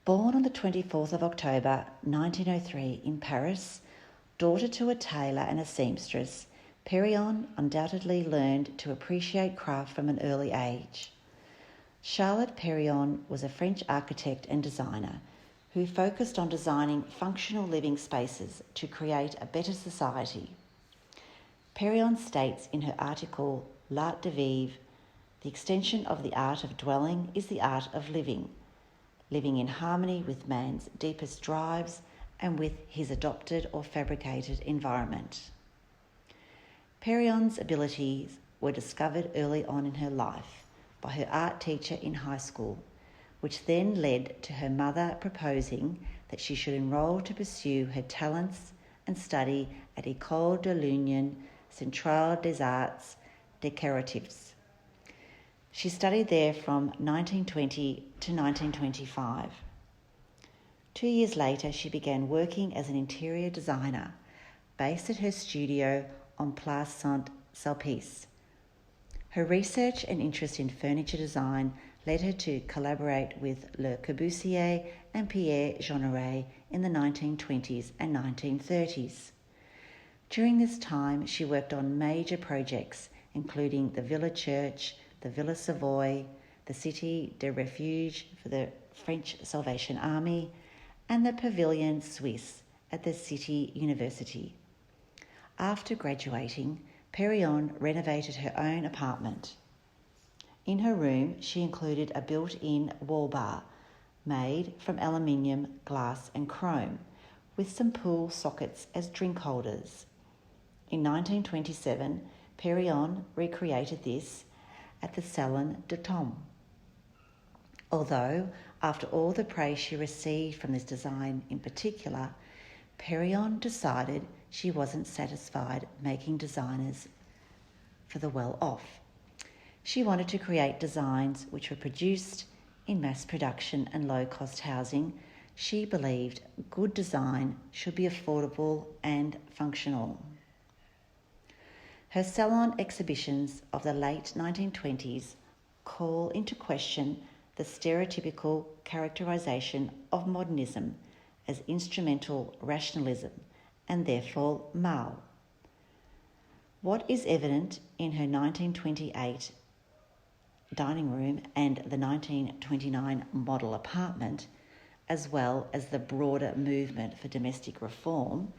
Born on the 24th of October 1903 in Paris, daughter to a tailor and a seamstress, Perriand undoubtedly learned to appreciate craft from an early age. Charlotte Perriand was a French architect and designer who focused on designing functional living spaces to create a better society. Perriand states in her article L'Art de Vivre, the extension of the art of dwelling is the art of living in harmony with man's deepest drives and with his adopted or fabricated environment. Perriand's abilities were discovered early on in her life by her art teacher in high school, which then led to her mother proposing that she should enrol to pursue her talents and study at École de l'Union Centrale des Arts Décoratifs. She studied there from 1920 to 1925. 2 years later, she began working as an interior designer based at her studio on Place Saint-Sulpice. Her research and interest in furniture design led her to collaborate with Le Corbusier and Pierre Jeanneret in the 1920s and 1930s. During this time, she worked on major projects, including the Villa Church, the Villa Savoy, the Cité de Refuge for the French Salvation Army, and the Pavilion Suisse at the City University. After graduating, Perriand renovated her own apartment. In her room, she included a built-in wall bar made from aluminium, glass and chrome, with some pool sockets as drink holders. In 1927, Perriand recreated this at the Salon de Tom. Although, after all the praise she received from this design in particular, Perriand decided she wasn't satisfied making designers for the well-off. She wanted to create designs which were produced in mass production and low-cost housing. She believed good design should be affordable and functional. Her salon exhibitions of the late 1920s call into question the stereotypical characterization of modernism as instrumental rationalism and therefore male. What is evident in her 1928 dining room and the 1929 model apartment, as well as the broader movement for domestic reform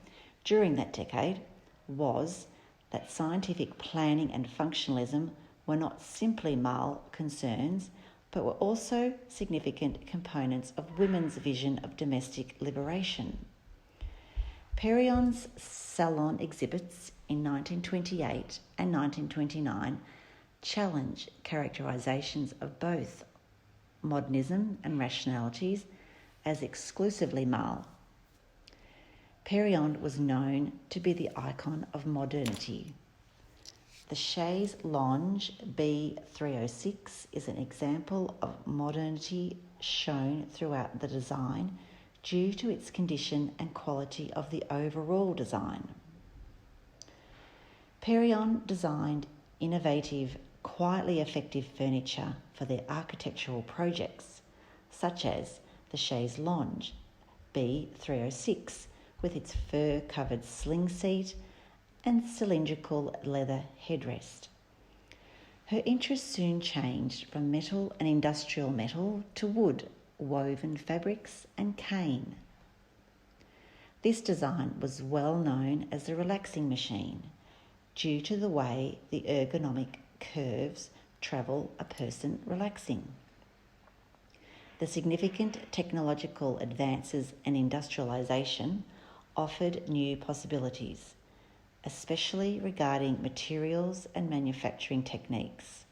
during that decade, was that scientific planning and functionalism were not simply male concerns, but were also significant components of women's vision of domestic liberation. Perriand's salon exhibits in 1928 and 1929 challenge characterizations of both modernism and rationalities as exclusively male. Perriand was known to be the icon of modernity. The chaise lounge B306 is an example of modernity shown throughout the design due to its condition and quality of the overall design. Perriand designed innovative, quietly effective furniture for their architectural projects, such as the chaise lounge B306 with its fur-covered sling seat and cylindrical leather headrest. Her interest soon changed from metal and industrial metal to wood, woven fabrics and cane. This design was well known as the relaxing machine due to the way the ergonomic curves travel a person relaxing. The significant technological advances and industrialization offered new possibilities, especially regarding materials and manufacturing techniques,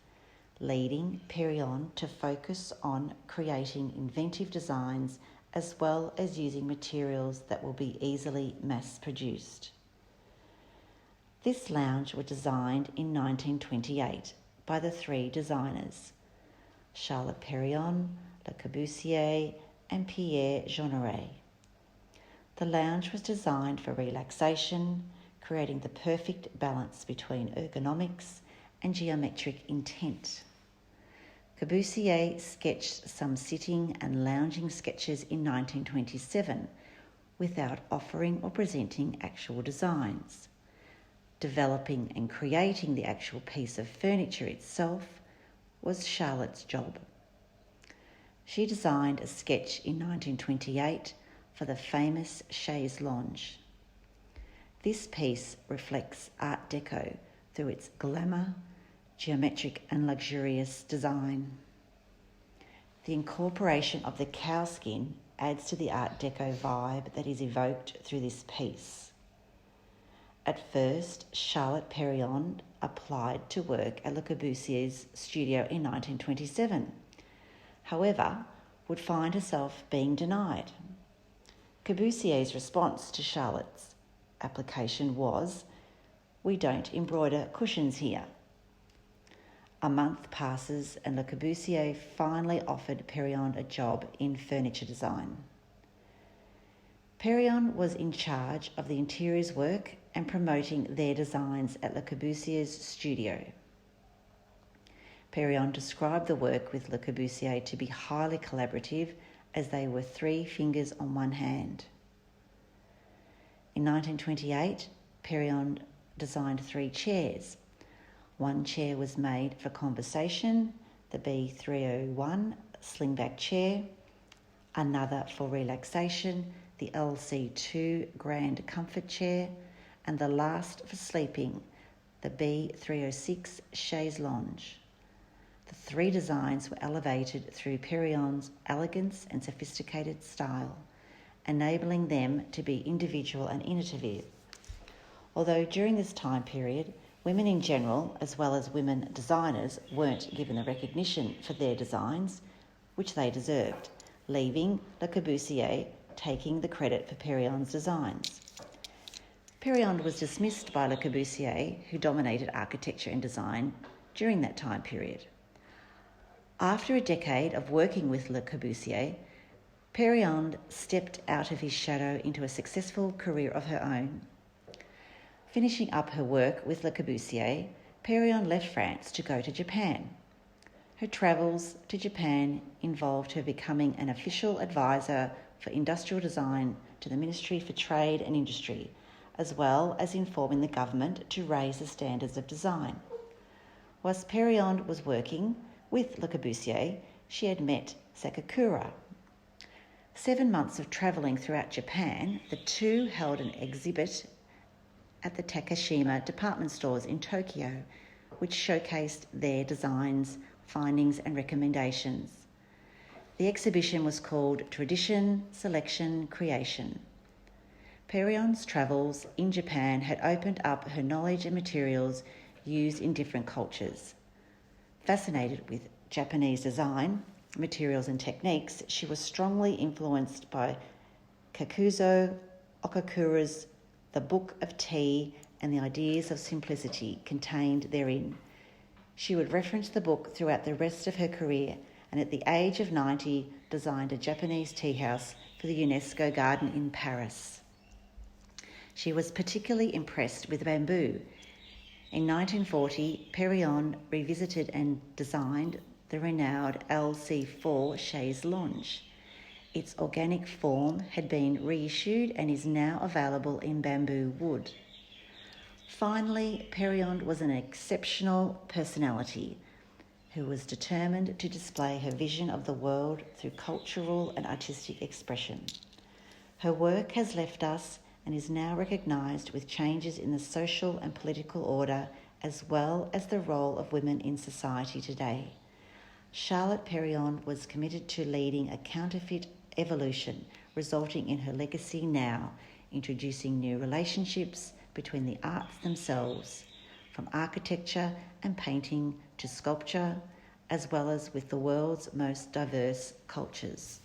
leading Perriand to focus on creating inventive designs as well as using materials that will be easily mass-produced. This lounge was designed in 1928 by the three designers, Charlotte Perriand, Le Corbusier and Pierre Jeanneret. The lounge was designed for relaxation, creating the perfect balance between ergonomics and geometric intent. Corbusier sketched some sitting and lounging sketches in 1927 without offering or presenting actual designs. Developing and creating the actual piece of furniture itself was Charlotte's job. She designed a sketch in 1928 for the famous chaise lounge. This piece reflects Art Deco through its glamour, geometric and luxurious design. The incorporation of the cowskin adds to the Art Deco vibe that is evoked through this piece. At first, Charlotte Perriand applied to work at Le Corbusier's studio in 1927. However, would find herself being denied. Corbusier's response to Charlotte's application was, "We don't embroider cushions here." A month passes and Le Corbusier finally offered Perriand a job in furniture design. Perriand was in charge of the interiors work and promoting their designs at Le Corbusier's studio. Perriand described the work with Le Corbusier to be highly collaborative, as they were three fingers on one hand. In 1928, Perriand designed 3 chairs. One chair was made for conversation, the B301 slingback chair, another for relaxation, the LC2 grand comfort chair, and the last for sleeping, the B306 chaise lounge. The 3 designs were elevated through Perriand's elegance and sophisticated style, enabling them to be individual and innovative. Although during this time period, women in general, as well as women designers, weren't given the recognition for their designs, which they deserved, leaving Le Corbusier taking the credit for Perriand's designs. Perriand was dismissed by Le Corbusier, who dominated architecture and design during that time period. After a decade of working with Le Corbusier, Perriand stepped out of his shadow into a successful career of her own. Finishing up her work with Le Corbusier, Perriand left France to go to Japan. Her travels to Japan involved her becoming an official advisor for industrial design to the Ministry for Trade and Industry, as well as informing the government to raise the standards of design. Whilst Perriand was working with Le Corbusier, she had met Sakakura. 7 months of travelling throughout Japan, the two held an exhibit at the Takashima department stores in Tokyo, which showcased their designs, findings and recommendations. The exhibition was called Tradition, Selection, Creation. Perriand's travels in Japan had opened up her knowledge and materials used in different cultures. Fascinated with Japanese design, materials and techniques, she was strongly influenced by Kakuzo Okakura's The Book of Tea and the ideas of simplicity contained therein. She would reference the book throughout the rest of her career, and at the age of 90 designed a Japanese tea house for the UNESCO garden in Paris. She was particularly impressed with bamboo. In 1940, Perriand revisited and designed the renowned LC4 chaise lounge. Its organic form had been reissued and is now available in bamboo wood. Finally, Perriand was an exceptional personality who was determined to display her vision of the world through cultural and artistic expression. Her work has left us and is now recognised with changes in the social and political order, as well as the role of women in society today. Charlotte Perriand was committed to leading a counterfeit evolution, resulting in her legacy now, introducing new relationships between the arts themselves, from architecture and painting to sculpture, as well as with the world's most diverse cultures.